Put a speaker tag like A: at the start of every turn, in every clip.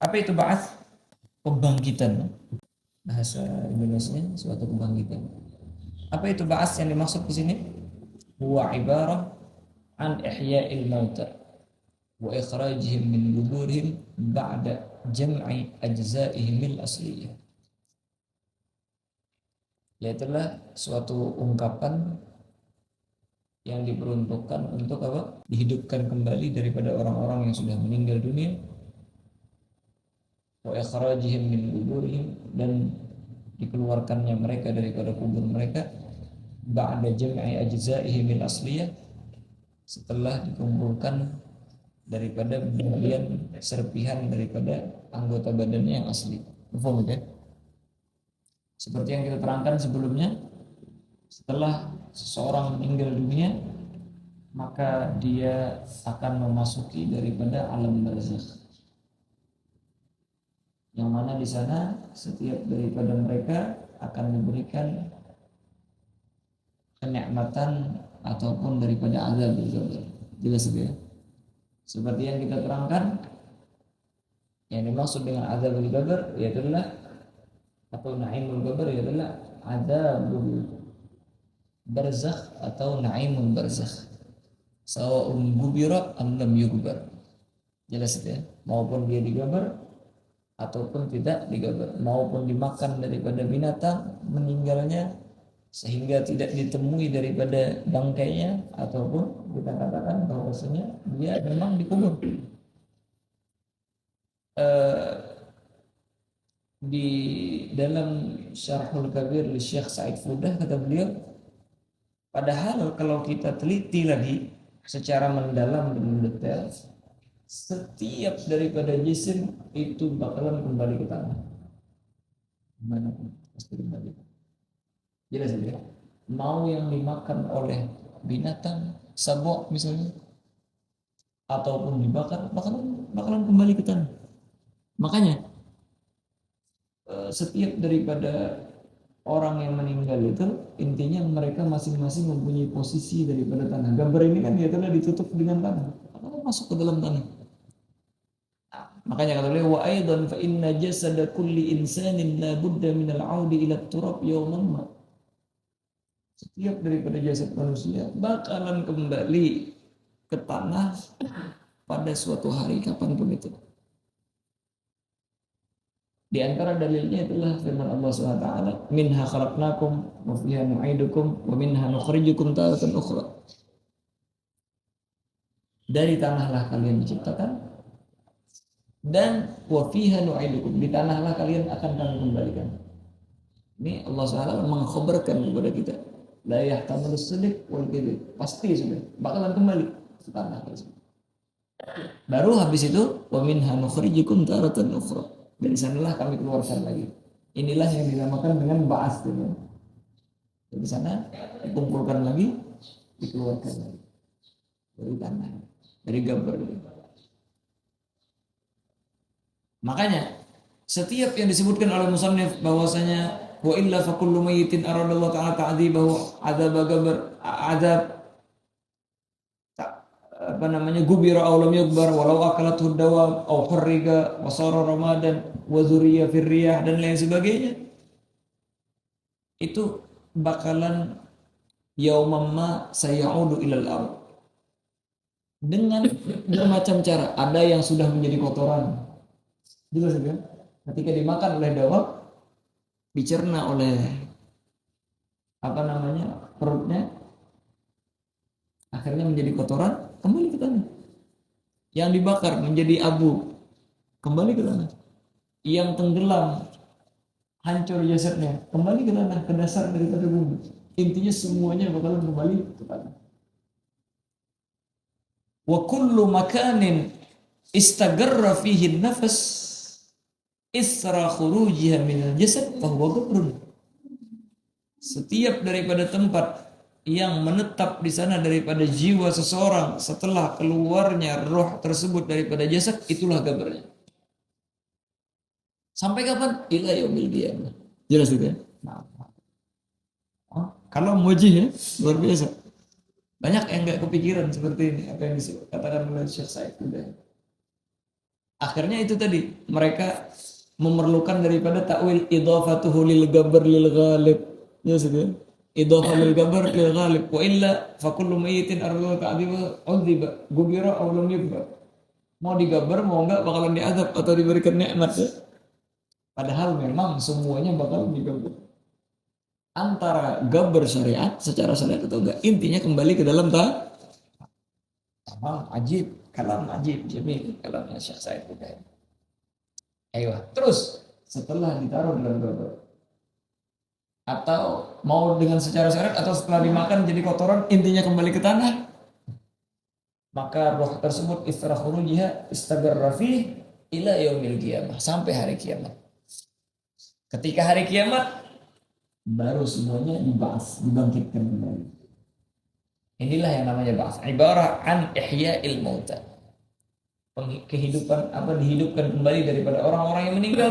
A: Apa itu ba'ats? Pembangkitan. Bahasa Indonesia suatu kebangkitan. Apa itu ba'ats yang dimaksud di sini? Huwa ibarah an ihya'il mauta wa ikhrajihim min quburihim ba'da jam'i ajza'ihim al-asliyah. Yaitulah suatu ungkapan yang diperuntukkan untuk apa? Dihidupkan kembali daripada orang-orang yang sudah meninggal dunia, wa ikhrajihim min quburihim, dan dikeluarkannya mereka daripada kubur mereka, ba'da jam'i ajza'ihim al-asliyah, setelah dikumpulkan daripada bagian serpihan daripada anggota badannya yang asli. Paham ya? Seperti yang kita terangkan sebelumnya, setelah seseorang meninggal dunia, maka dia akan memasuki daripada alam barzakh, yang mana di sana setiap daripada mereka akan diberikan kenikmatan ataupun daripada azab juga. Jelas ya. Seperti yang kita terangkan, yang dimaksud dengan azabul qabr ialah atau naimul qabr ialah azabul barzakh atau naimul barzakh. Sawa'un gubira am lam yugbar. Jelas ya, maupun dia digabar ataupun tidak digabar, maupun dimakan daripada binatang meninggalnya sehingga tidak ditemui daripada bangkainya, ataupun kita katakan bahwasanya dia memang dikubur. Di dalam Syarhul Kabir li Syekh Said Fudah kata beliau, padahal kalau kita teliti lagi secara mendalam dan mendetail, setiap daripada jisim itu bakalan kembali ke tanah. Mana pasti kembali. Jelas ya. Mau yang dimakan oleh binatang, sabok misalnya, ataupun dibakar, bakalan kembali ke tanah. Makanya setiap daripada orang yang meninggal itu intinya mereka masing-masing mempunyai posisi daripada tanah. Gambar ini kan dia telah ditutup dengan tanah, akan masuk ke dalam tanah. Makanya kata beliau, wa aidan fa inna jasada kulli insanin la budda min al-audi ila turab yawman ma. Setiap daripada jasad manusia bakalan kembali ke tanah pada suatu hari kapanpun itu. Di antara dalilnya itulah firman Allah SWT, minha khalaqnakum wa fiha nu'idukum wa minha nukhrijukum taratan ukhra. Dari tanahlah kalian diciptakan, dan wa fiha nu'idukum, di tanahlah kalian akan kami kembalikan. Ini Allah SWT mengkhabarkan kepada kita, la yahtamilus sidq wal kadzib, pasti sudah bakalan kembali ke tanah tersebut. Baru habis itu wa minha nukhrijukum taratan ukhra, dari sanalah kami keluarkan lagi. Inilah yang dinamakan dengan ba'ats. Dari sana dikumpulkan lagi, dikeluarkan lagi dari tanah, dari gambar. Makanya setiap yang disebutkan oleh musannif bahwasanya wa illa fa kullu mayyitin aradallahu ta'ala ta'dzibahu adzab gabar adzab gubira aw lam yugbar walau akalathu dawab aw hurriga wa sara ramadan wa zuriya firriyah dan lain sebagainya, itu bakalan yaumam ma sayaudu ilal ard, dengan bermacam cara. Ada yang sudah menjadi kotoran, jelas kan, ketika dimakan oleh dawab, dicerna oleh perutnya, akhirnya menjadi kotoran, kembali ke tanah. Yang dibakar menjadi abu, kembali ke tanah. Yang tenggelam, hancur jasadnya, kembali ke tanah, ke dasar daripada bumi. Intinya semuanya bakalan kembali ke tanah. Wa kullu makanin istagarra fihi nafas isra khurujiha minal jasad fahuwa qabrun. Setiap daripada tempat yang menetap di sana daripada jiwa seseorang setelah keluarnya roh tersebut daripada jasad, itulah kabarnya. Sampai kapan? Ila yaumil qiyamah. Jelas itu ya? Nah, kalau muji ya, luar biasa. Banyak yang nggak kepikiran seperti ini, apa yang dikatakan oleh Syekh Said Fudah. Akhirnya itu tadi mereka memerlukan daripada takwil idhafatuhu lil gabr lil ghalib. Ya sudah. Idhafah lil gabr lil ghalib wa illa fa kullu mayyitin arwa ta'diba udhiba gubira aw lam yubba. Mau digabar mau enggak bakalan diazab atau diberikan nikmat ya. Padahal memang semuanya bakal digabar. Antara gabar syariat secara syariat atau enggak, intinya kembali ke dalam tamam ajib, kalam ajib, jamil, kalamnya Syekh Said Bukhari. Ayo, terus setelah ditaruh dalam gabar atau mau dengan secara syariat atau setelah dimakan jadi kotoran, intinya kembali ke tanah, maka roh tersebut istirah khurujiha istagarra fi ila yaumil qiyamah, sampai hari kiamat. Ketika hari kiamat baru semuanya dibahas, dibangkitkan kembali. Inilah yang namanya ba'ats, ibarah an ihya'il mauta. Kehidupan dihidupkan kembali daripada orang-orang yang meninggal,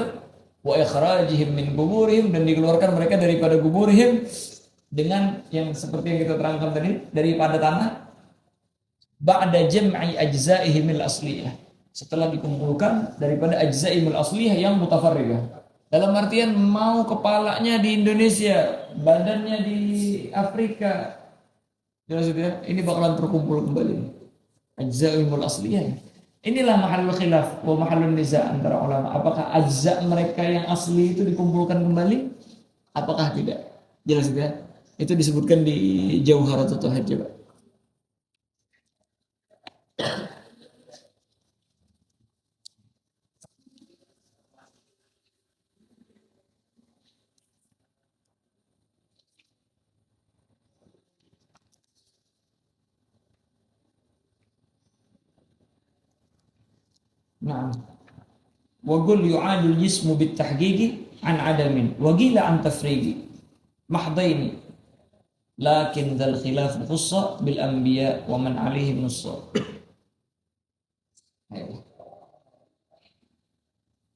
A: wa ikhrajihim min kuburihim, dan dikeluarkan mereka daripada kuburihim dengan yang seperti yang kita terangkan tadi, daripada tanah, ba'da jam'i ajza'ihimil asliyah, setelah dikumpulkan daripada ajza'ihimil asliyah yang mutafarriqah. Dalam artian mau kepalanya di Indonesia, badannya di Afrika, jelas ya, ini bakalan terkumpul kembali. Ajza'ihimil asliyah. Inilah mahallul khilaf wa mahallun niza' antara ulama. Apakah ajza' mereka yang asli itu dikumpulkan kembali? Apakah tidak? Jelas ya. Itu disebutkan di Jauharatul Tauhid coba. Nah, wa qul yu'adul jismu bit tahqiqi an adamin wa qila an tafriqi mahdaini lakin dzal khilaf khussa bil anbiya wa man alaihim nussa.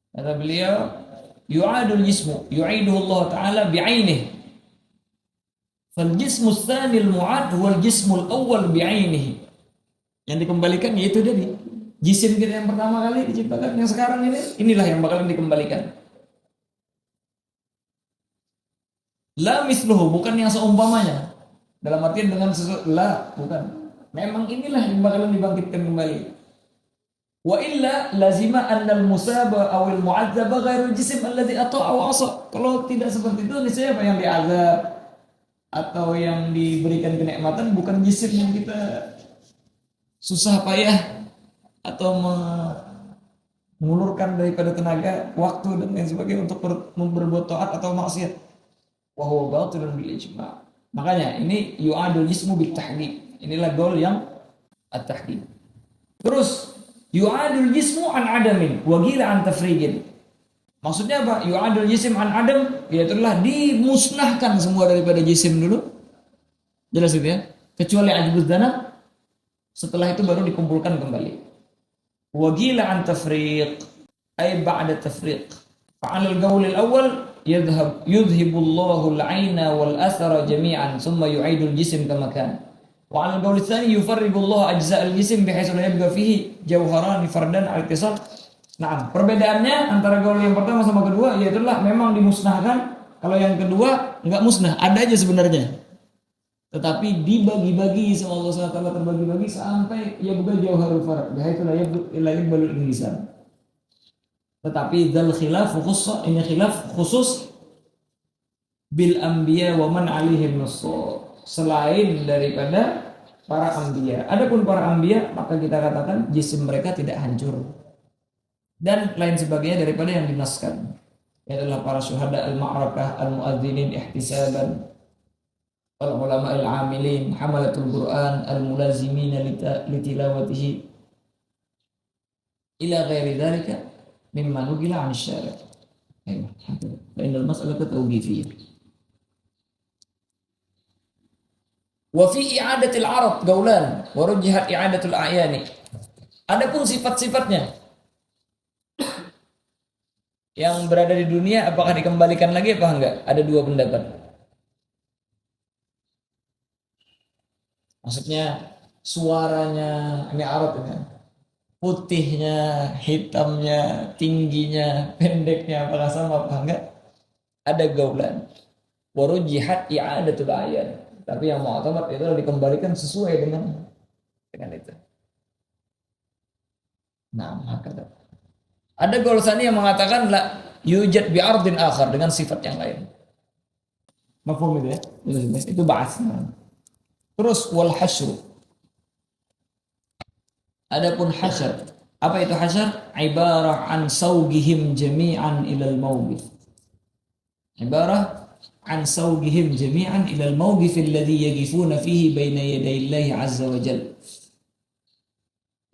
A: Kata beliau, yu'adul jismu, yu'iduhu Allah Ta'ala bi'ainihi. Fal jismu tsanil mu'ad wal jismul awwal bi'ainihi. Yang dikembalikan yaitu dari jisim kita yang pertama kali diciptakan, yang sekarang ini, inilah yang bakalan dikembalikan. La misluhu, bukan yang seumpamanya. Dalam artian dengan sesuatu, la, bukan. Memang inilah yang bakalan dibangkitkan kembali. Wa illa lazima annal musaba awil mu'adzaba ghairul jisim alladhi ata'a wa asa. Kalau tidak seperti itu, siapa yang diazab atau yang diberikan kenikmatan bukan jisim yang kita susah payah atau mengulurkan daripada tenaga, waktu dan lain sebagainya untuk berbuat taat atau maksiat. Wa huwa batilun bil ijma'. Makanya ini yu'adul jismu bit tahqiq. Inilah goal yang at-tahqiq. Terus yu'adul jismu an adamin wa ghila an tafriqin. Maksudnya apa? Yu'adul jisim an adam, yaitulah dimusnahkan semua daripada jisim dulu. Jelas itu ya? Kecuali ajbuz danab. Setelah itu baru dikumpulkan kembali. Wa ghila an tafriq ay ba'da tafriq. Fa'al al-qawl al-awwal yudhhibullahu al-'aina wal athara jami'an thumma yu'idul jism kama kana. Wa 'ala al-qawl ats-tsani yufarriqullahu ajza' al-jism bihaitsu la yabqa fihi jawharan fardan al-ittisal. Nah, perbedaannya antara gaul yang pertama sama kedua yaitulah memang dimusnahkan. Kalau yang kedua enggak musnah, ada aja sebenarnya. Tetapi dibagi-bagi sama Allah SWT, terbagi-bagi sampai ya bukan jauharul farad. Bihaitsu la yabqa al-insan. Tetapi dzal khilaf khusus, ini khilaf khusus bil anbiya wa man alaihim nussa, selain daripada para anbiya. Adapun para anbiya maka kita katakan jisim mereka tidak hancur dan lain sebagainya daripada yang dinaskan. Ia adalah para syuhada al-ma'rakah, al-muadzinin ihtisaban, wal ulama al-amilin, hamalatul Quran, al-mulazimina litilawatihi ila ghairi dzalika mimma nugila 'an syari'. Fa innal mas'alata tawqifiyah. Wa fi i'adatil 'arab gaulan wa rujjihat i'adatul a'yani. Adapun sifat-sifatnya yang berada di dunia apakah dikembalikan lagi apa enggak? Ada dua pendapat. Maksudnya suaranya ini Arab ini. putihnya, hitamnya, tingginya, pendeknya, apakah sama apa enggak? Ada gaulan. Warujihat i'adatul ayat. Tapi yang mu'tamad itu dikembalikan sesuai dengan itu. Nah, maka ada gaul sani yang mengatakan la yujad bi'ardin akhar dengan sifat yang lain. Mafhum itu ya? Itu bahas. Terus wal hasyru. Adapun hasyr, apa itu hasyr? Ibarah an saugihim jami'an ilal mawqif. Ibarah an saugihim jami'an ilal mawqif alladhi yaqifuna fihi baina yaday Allah azza wa jalla.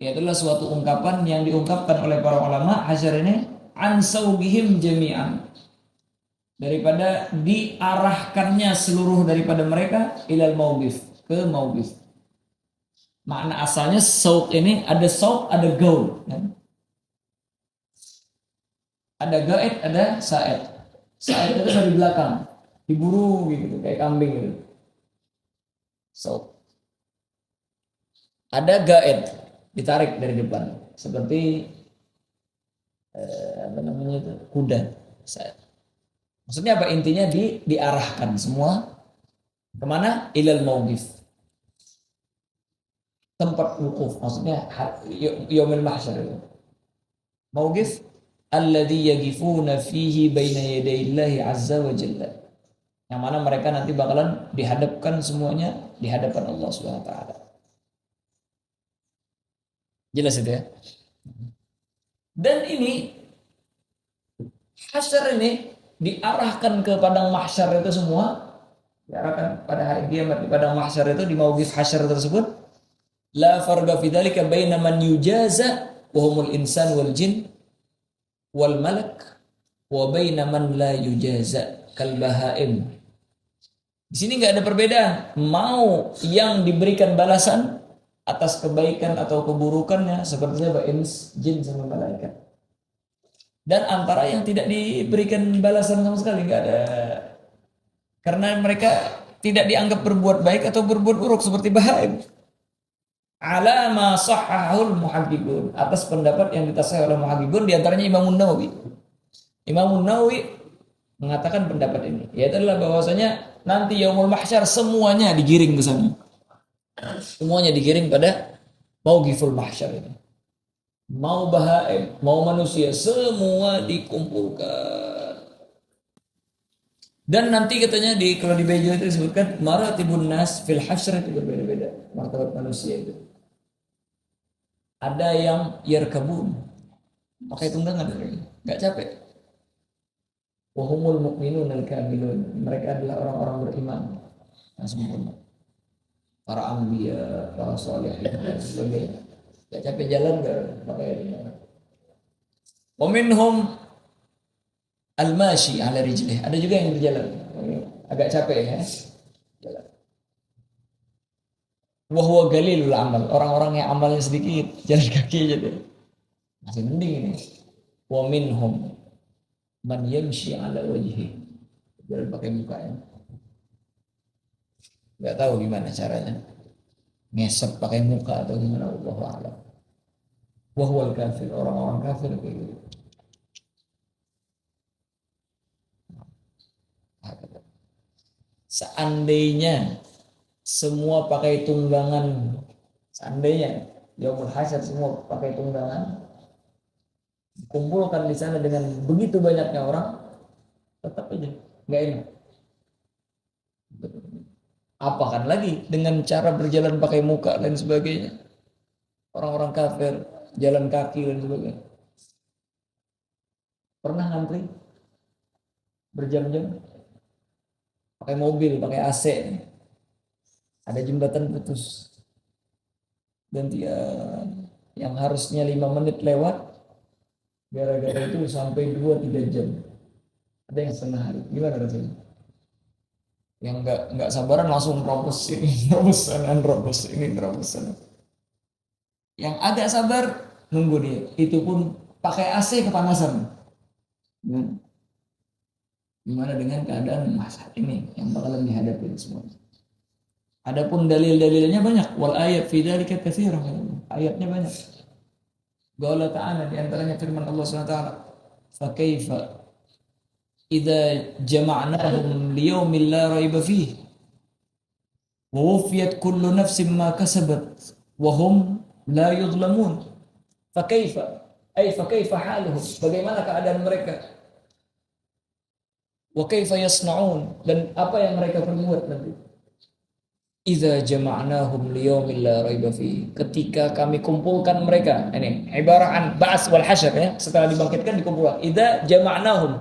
A: Itulah suatu ungkapan yang diungkapkan oleh para ulama hasyr ini an saugihim jami'an, daripada diarahkannya seluruh daripada mereka ilal mawqif, ke mawqif. Makna asalnya sauq ini ada sauq, ada gaul, kan? Ada gaid, ada saed. Saed itu dari belakang, diburu gitu, kayak kambing gitu. Sauq. Ada gaid, ditarik dari depan, seperti apa namanya itu, kuda. Saed. Maksudnya apa? Intinya diarahkan semua kemana? Ilal mawqif, tempat wukuf, maksudnya yaumil mahsyar itu. Mawqif alladzi yaqifuna fihi baina yaday Allah azza wa jalla. Yang mana mereka nanti bakalan dihadapkan semuanya di hadapan Allah Subhanahu wa taala. Jelas itu ya? Dan ini hasyar ini diarahkan ke padang mahsyar itu semua, diarahkan pada hari kiamat di padang mahsyar itu, di mawqif hasyar tersebut. La farqa fi dzalika baina man yujaza wa humul insan wal jin wal malak wa baina man la yujaza kal bahaim. Di sini enggak ada perbedaan, mau yang diberikan balasan atas kebaikan atau keburukannya seperti ins, jin sama malaikat. Dan antara yang tidak diberikan balasan sama sekali enggak ada. Karena mereka tidak dianggap berbuat baik atau berbuat buruk seperti bahaim. Ala ma sahhahul muhaqqiqun, atas pendapat yang ditasahih oleh muhaqqiqun, di antaranya Imam Nawawi. Imam Nawawi mengatakan pendapat ini, yaitu adalah bahwasanya nanti yaumul mahsyar semuanya digiring ke sana. Semuanya digiring pada mauqiful mahsyar ini. Mau bahaim, mau manusia, semua dikumpulkan. Dan nanti katanya kalau di Bejo itu disebutkan maratibun nas fil hasyr, itu berbeda-beda martabat manusia itu. Ada yang yarkabun, pakai tunggangan, nggak capek. Wahumul mu'minun al-kamilun, mereka adalah orang-orang beriman yang sempurna. Para anbiya, para salih dan sebagainya. Nggak capek jalan, nggak pakai tunggangan. Wa minhum al-mashi ala rijlih, ada juga yang berjalan, agak capek ya jalan. Wahwa galilul amal, orang-orang yang amalnya sedikit, jalan kaki aja deh, masih mending ini. Wa minhum man yamshi ala wajhi, jalan pakai mukanya, nggak tahu gimana caranya, ngesep pakai muka atau gimana, wallahu a'lam. Wahwal kafir, orang-orang kafir kayak gitu. Seandainya semua pakai tunggangan, seandainya yaumul hasyar semua pakai tunggangan, kumpulkan di sana dengan begitu banyaknya orang, tetap aja nggak enak. Apakan lagi dengan cara berjalan pakai muka dan sebagainya, orang-orang kafir jalan kaki dan sebagainya. Pernah ngantri berjam-jam pakai mobil, pakai AC, ada jembatan putus, gantian, yang harusnya 5 menit lewat, gara-gara itu sampai 2-3 jam. Ada yang setengah hari. Gimana rasanya? Yang nggak sabaran langsung terobos ini, terobos sana, terobos ini, terobos sana. Yang agak sabar nunggu dia, itu pun pakai AC kepanasan. Gimana dengan keadaan masa ini yang bakalan dihadapi semuanya? Adapun dalil-dalilnya banyak, wal ayat fi dzalika katsirah, ayatnya banyak. Qala ta'ala di antaranya firman Allah Subhanahu wa taala, "Fa kaifa idza jama'nahum liyaumin la raiba fihi wa wufiyat kullu nafsin ma kasabat wa hum la yudhlamun." Fa kaifa fa kaifa haluhum? Bagaimana keadaan mereka? Wa kaifa yasna'un, dan apa yang mereka perbuat nanti? Idza jama'nahum liyaumin la raiba fihi, ketika kami kumpulkan mereka. Ini ibarat an ba's wal hasyr ya, setelah dibangkitkan dikumpulkan. Idza jama'nahum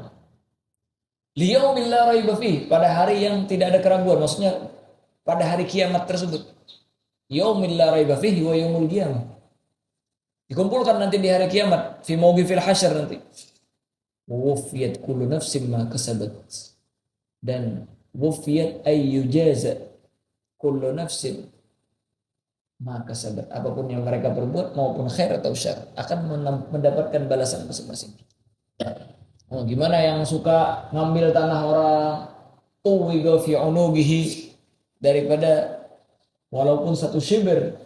A: liyaumin la raiba fihi, pada hari yang tidak ada keraguan, maksudnya pada hari kiamat tersebut. Yaumil la raiba fihi wa yaumul qiyamah, dikumpulkan nanti di hari kiamat, fi mawqifil hasyr nanti. Wufiyat kullu nafsin ma kasabat, dan wufiyat ay yujaza kullu nafsin ma kasabat, apapun yang mereka perbuat maupun khair atau syar akan mendapatkan balasan masing-masing. Oh, gimana yang suka ngambil tanah orang, uwiga fi unugihi, daripada walaupun satu shibir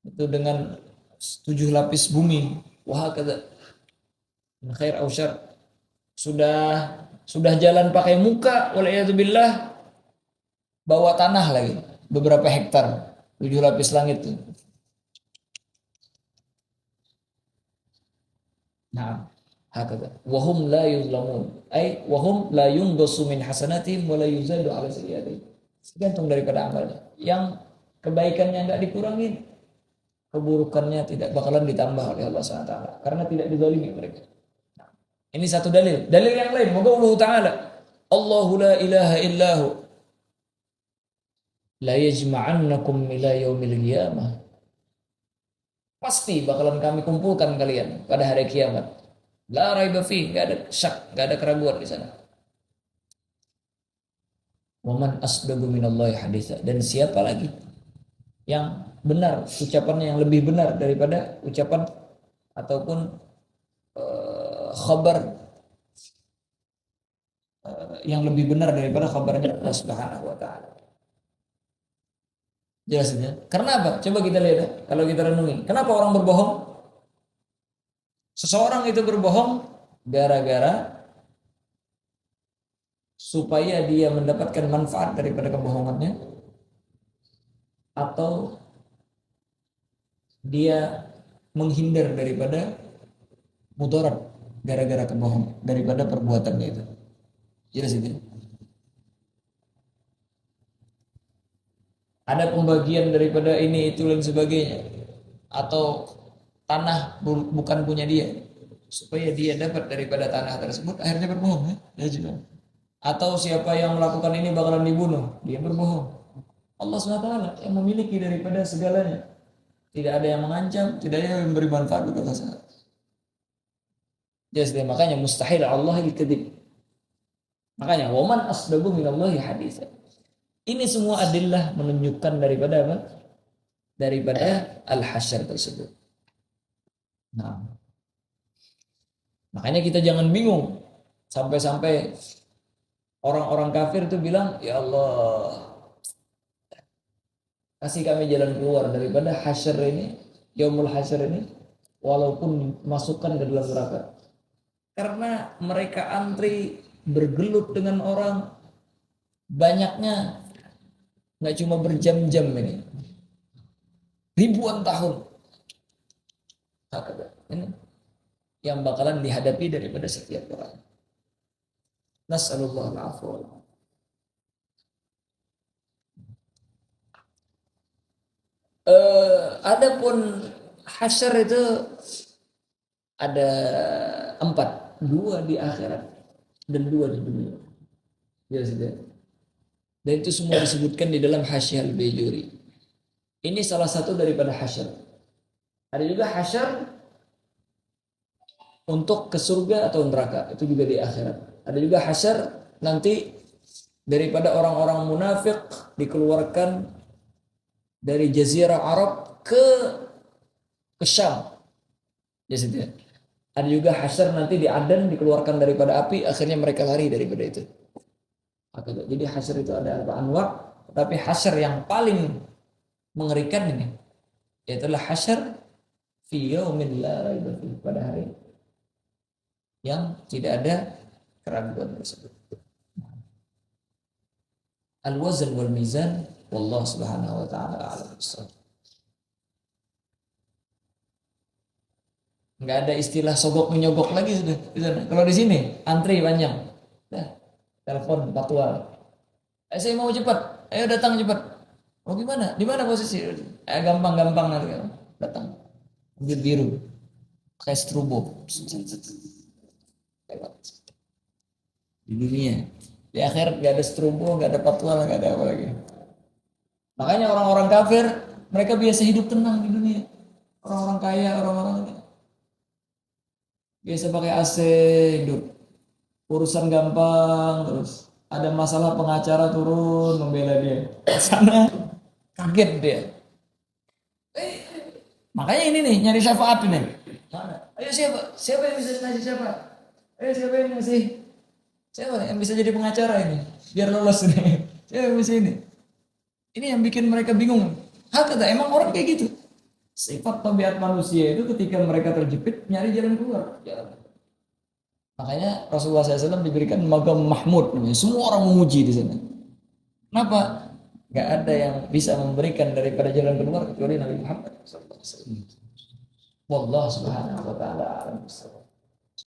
A: itu dengan 7 lapis bumi, wah kata khair atau syar, sudah jalan pakai muka, waliyadzubillah, bawa tanah lagi beberapa hektar, 7 lapis langit itu. Nah, hakata wahum la yuzlamun, ay wahum la yunqasu min hasanatihim wa la yuzadu ala sayyi'atihim, tergantung daripada amalnya. Yang kebaikannya enggak dikurangin, keburukannya tidak bakalan ditambah oleh Allah SWT, karena tidak dizalimi mereka. Nah, ini satu dalil. Dalil yang lain, moga Allah Ta'ala, Allahu la ilaha illahu la yajma'annakum ila yaumil qiyamah, pasti bakalan kami kumpulkan kalian pada hari kiamat. La raiba fi, enggak ada syak, enggak ada keraguan di sana. Wa man asdaqu minallahi haditsa, dan siapa lagi yang benar ucapannya, yang lebih benar daripada ucapan ataupun khabar yang lebih benar daripada khabarnya Allah Subhanahu wa taala. Jelas ya? Karena apa? Coba kita lihat ya, kalau kita renungi. Kenapa orang berbohong? Seseorang itu berbohong gara-gara supaya dia mendapatkan manfaat daripada kebohongannya, atau dia menghindar daripada mudarat gara-gara kebohongan, daripada perbuatannya itu. Jelas itu. Ada pembagian daripada ini itu dan sebagainya, atau tanah bukan punya dia, supaya dia dapat daripada tanah tersebut, akhirnya berbohong ya juga. Atau siapa yang melakukan ini bakalan dibunuh, dia berbohong. Allah SWT yang memiliki daripada segalanya, tidak ada yang mengancam, tidak ada yang memberi manfaat kepada Allah. Jadi makanya mustahil Allah al-kadzib. Makanya waman asdaqu minallahi haditsa. Ini semua adillah menunjukkan daripada apa? Daripada al-hasyr tersebut. Nah, makanya kita jangan bingung sampai-sampai orang-orang kafir itu bilang, ya Allah, kasih kami jalan keluar daripada hasyr ini, yaumul hasyr ini, walaupun masukkan ke dalam neraka. Karena mereka antri bergelut dengan orang, banyaknya nggak cuma berjam-jam ini, ribuan tahun. Ini yang bakalan dihadapi daripada setiap orang. Nas'alullah al-afwa. Adapun hasyr itu ada 4, 2 di akhirat dan 2 di dunia. Ya sudah. Dan itu semua disebutkan di dalam Hasyiah al-Baijuri. Ini salah satu daripada hasyr. Ada juga hasyr untuk ke surga atau neraka, itu juga di akhirat. Ada juga hasyr nanti daripada orang-orang munafik dikeluarkan dari jazirah Arab ke Syam. Jadi ada juga hasyr nanti di Aden dikeluarkan daripada api, akhirnya mereka lari daripada itu. Jadi hasyr itu ada anwa, tapi hasyr yang paling mengerikan ini, yaitulah hasyr fi yaumin la raiba fihi, pada hari yang tidak ada keraguan tersebut. Al-wazn wal mizan wallahu subhanahu wa ta'ala a'lam bissawab. Nggak ada istilah sogok menyogok lagi sudah di sana. Kalau di sini antri panjang, nah, telepon patwal, saya mau cepat, ayo datang cepat. Oh gimana? Di mana posisi? Gampang nanti datang. Ambil biru, kayak strobo. Di dunia, di akhirat nggak ada strobo, nggak ada patwal, nggak ada apa lagi. Makanya orang-orang kafir mereka biasa hidup tenang di dunia. Orang-orang kaya, orang-orang biasa pakai AC hidup, urusan gampang, terus ada masalah pengacara turun membela dia, sana kaget dia. Makanya ini nih nyari syafaat ini. Ayo siapa yang bisa ngasih syafaat? Ayo siapa yang ngasih? Siapa yang bisa jadi pengacara ini biar lolos ini? Siapa yang bisa ini? Ini yang bikin mereka bingung. Kata emang orang kayak gitu. Sifat tabiat manusia itu ketika mereka terjepit nyari jalan keluar. Makanya Rasulullah SAW diberikan magam Mahmud. Semua orang memuji di sana. Kenapa? Gak ada yang bisa memberikan daripada jalan keluar kecuali Nabi Muhammad SAW. Wallahu subhanahu wa ta'ala alam.